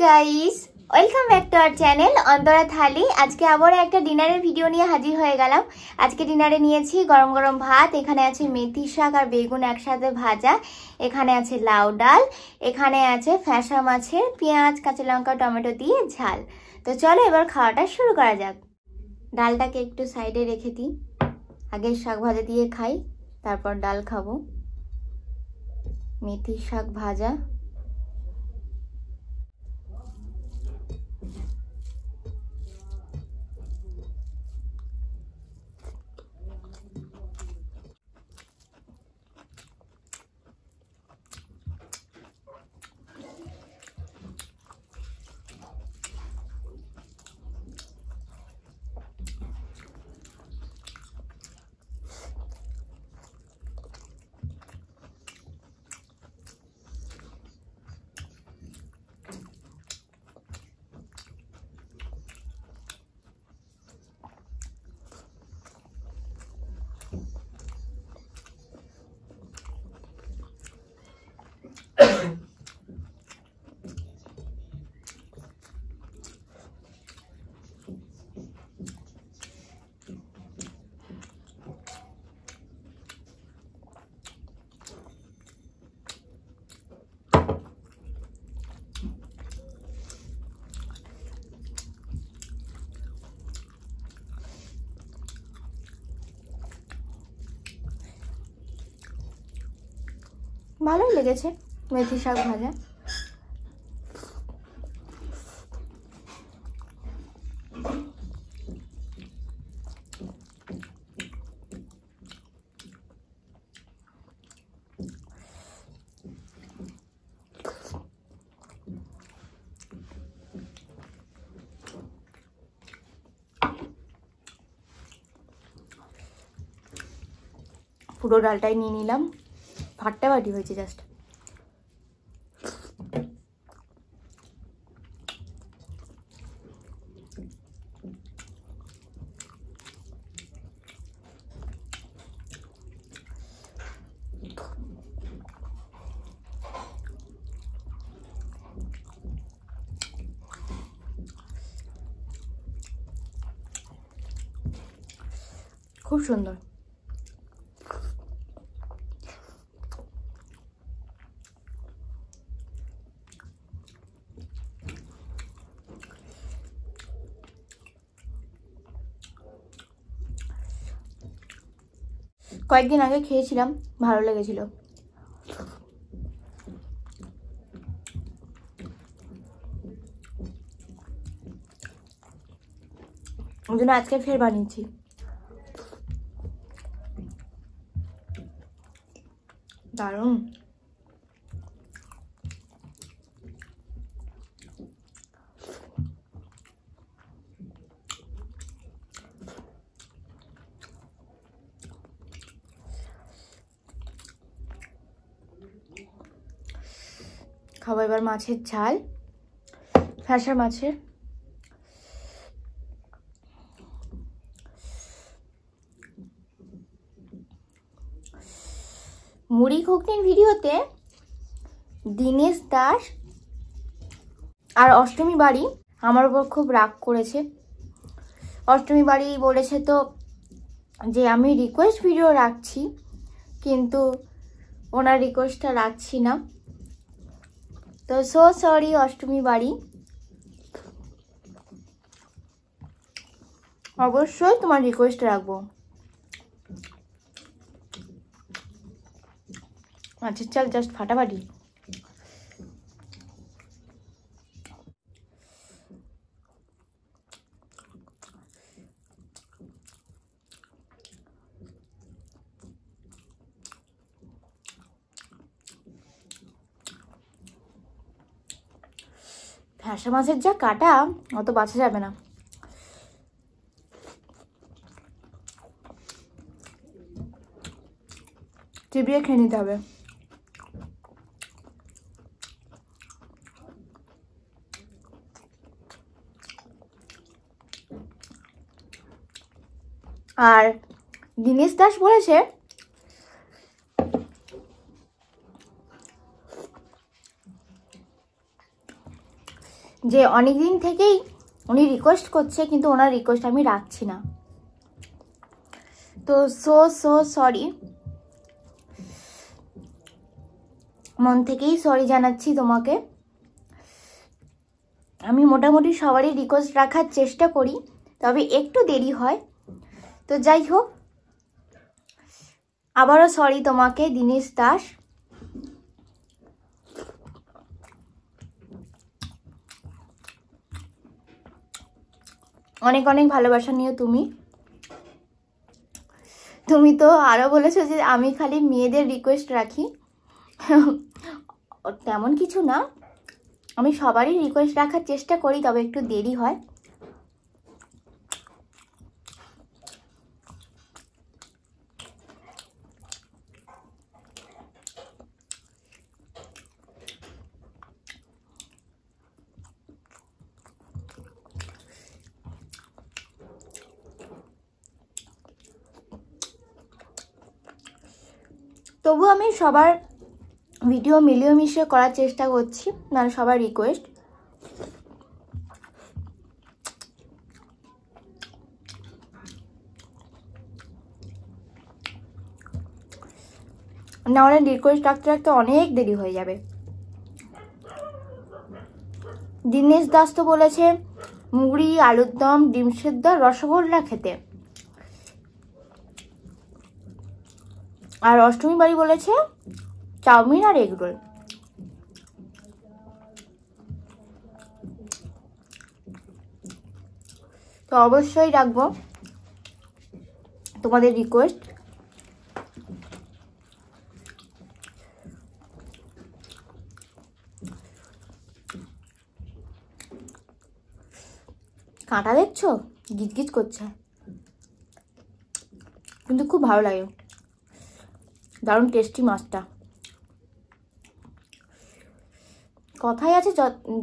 Guys, welcome back to our channel Antara Thali. আজকে আবার একটা ডিনারের ভিডিও নিয়ে হাজির হয়ে গেলাম। আজকে ডিনারে নিয়েছি গরম গরম ভাত, এখানে আছে মেথি শাক আর বেগুন একসাথে ভাজা, এখানে আছে লাউ ডাল, এখানে আছে ফ্যাসা মাছের পেঁয়াজ কাঁচা লঙ্কা টমেটো দিয়ে ঝাল। তো চলো এবার খাওয়াটা শুরু করা যাক। ডালটাকে একটু সাইডে রেখে দিই, আগে শাক ভাজা দিয়ে খাই, তারপর ডাল খাবো। মেথি শাক ভাজা, ভালোই লেগেছে মেথি শাক ভাজা। পুরো ডালটাই নিয়ে নিলাম, ফাটাফাটি হয়েছে জাস্ট। খুব সুন্দর। কয়েকদিন আগে খেয়েছিলাম, ভালো লেগেছিল। ওই জন্য আজকে ফের বানিয়েছি। দারুণ। খাবো এবার মাছের ঝাল, ফ্যাসা মাছের। মুড়ি ঘুগনির ভিডিওতে দীনেশ দাস আর অষ্টমী বাড়ি আমার উপর খুব রাগ করেছে। অষ্টমী বাড়ি বলেছে তো যে আমি রিকোয়েস্ট ভিডিও রাখছি, কিন্তু ওনার রিকোয়েস্টটা রাখছি না। তো সো সরি অষ্টমী বাড়ি, অবশ্যই তোমার রিকোয়েস্ট রাখবো। মাছের চাল জাস্ট ফাটাফাটি। ফ্যাসা মাছের যা কাটা, অত বাছা যাবে না। চিবিয়ে খেয়ে নিতে হবে। আর দীনেশ দাস বলেছে যে অনেক দিন থেকেই উনি রিকোয়েস্ট করছে, কিন্তু ওনার রিকোয়েস্ট আমি রাখছি না। তো সো সরি, মন থেকেই সরি জানাচ্ছি তোমাকে। আমি মোটামুটি সবারই রিকোয়েস্ট রাখার চেষ্টা করি, তবে একটু দেরি হয়। তো যাই হোক, আবারও সরি তোমাকে দীনেশ দাস। অনেক অনেক ভালোবাসা নিও তুমি। তুমি তো আরও বলেছো যে আমি খালি মেয়েদের রিকোয়েস্ট রাখি। তেমন কিছু না, আমি সবারই রিকোয়েস্ট রাখার চেষ্টা করি, তবে একটু দেরি হয়। তবু আমি সবার ভিডিও মিলিয়ে মিশিয়ে করার চেষ্টা করছি, মানে সবার রিকোয়েস্ট। না হলে রিকোয়েস্ট রাখতে রাখতে অনেক দেরি হয়ে যাবে। দীনেশ দাস তো বলেছে মুড়ি, আলুর দম, ডিম সেদ্ধ, রসগোল্লা খেতে। আর অষ্টমী বাড়ি বলেছে চাউমিন আর এগরোল। তো অবশ্যই রাখবো তোমাদের রিকোয়েস্ট। কাঁটা দেখছো, গিজগিজ করছে, কিন্তু খুব ভালো লাগে, দারুণ টেস্টি মাছটা। কথাই আছে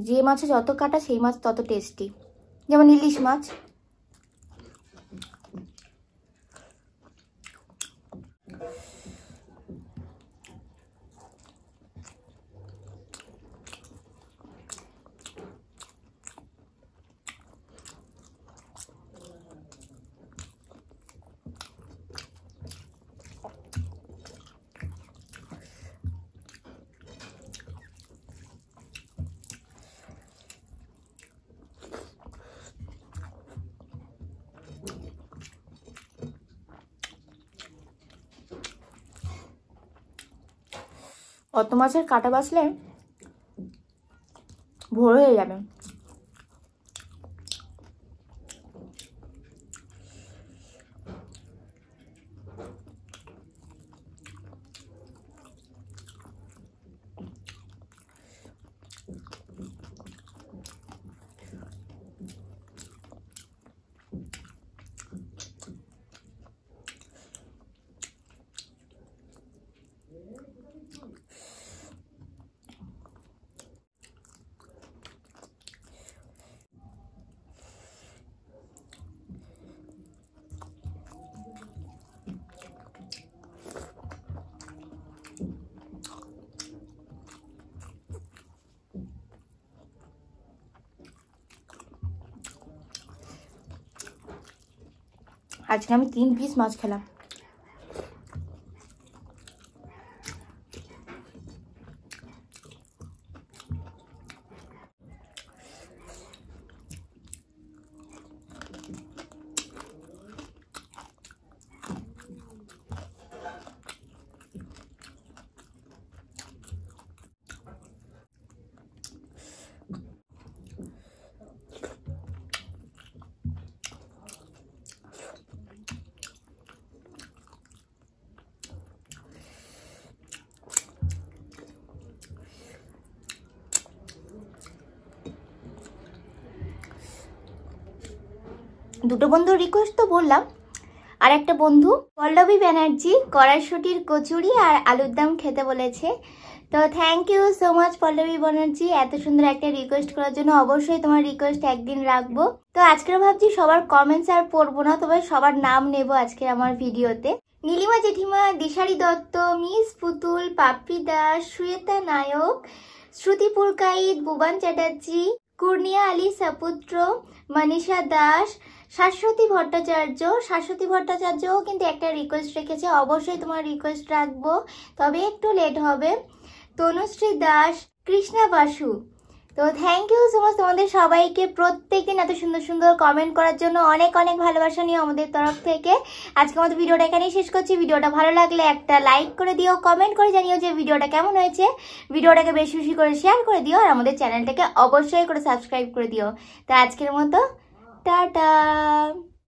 যে মাছে যত কাটা সেই মাছ তত টেস্টি, যেমন ইলিশ মাছ। অত মাছের কাটা বাছলে ভোর হয়ে যাবে। আজকে আমি 3 পিস মাছ খেলাম। দুটো বন্ধুর রিকোয়েস্ট তো বললাম, আর একটা বন্ধু পল্লবী ব্যানার্জি কড়াইশুটির কচুরি আর আলুর দম খেতে বলেছে। তো thank you so much Pallavi Banerjee, এত সুন্দর একটা রিকোয়েস্ট করার জন্য। অবশ্যই তোমার রিকোয়েস্ট একদিন রাখবো। তো আজকে ভাবছি সবার কমেন্টস আর পড়বো না, তবে সবার নাম নেব আজকে আমার ভিডিওতে। নীলিমা জেঠিমা, দিশারি দত্ত, মিস পুতুল, পাপড়ি দাস, শ্বেতা নায়ক, শ্রুতি পুরকাইত, বুবান চ্যাটার্জি, কুর্নিয়া আলী সাপুত্র, মনীষা দাস, শাশ্বতী ভট্টাচার্যও কিন্তু একটা রিকোয়েস্ট রেখেছে, অবশ্যই তোমার রিকোয়েস্ট রাখবো, তবে একটু লেট হবে। তনুশ্রী দাস, কৃষ্ণা বাসু। তো থ্যাংক ইউ সো মাচ তোমাদের সবাইকে প্রত্যেকদিন এত সুন্দর সুন্দর কমেন্ট করার জন্য, অনেক অনেক ভালোবাসা নিয়ে আমাদের তরফ থেকে। আজকে আমাদের ভিডিওটা এখানেই শেষ করছি। ভিডিওটা ভালো লাগলে একটা লাইক করে দিও, কমেন্ট করে জানিও যে ভিডিওটা কেমন হয়েছে। ভিডিওটাকে বেশি বেশি করে শেয়ার করে দিও, আর আমাদের চ্যানেলটাকে অবশ্যই করে সাবস্ক্রাইব করে দিও। তো আজকের মতো টাটা।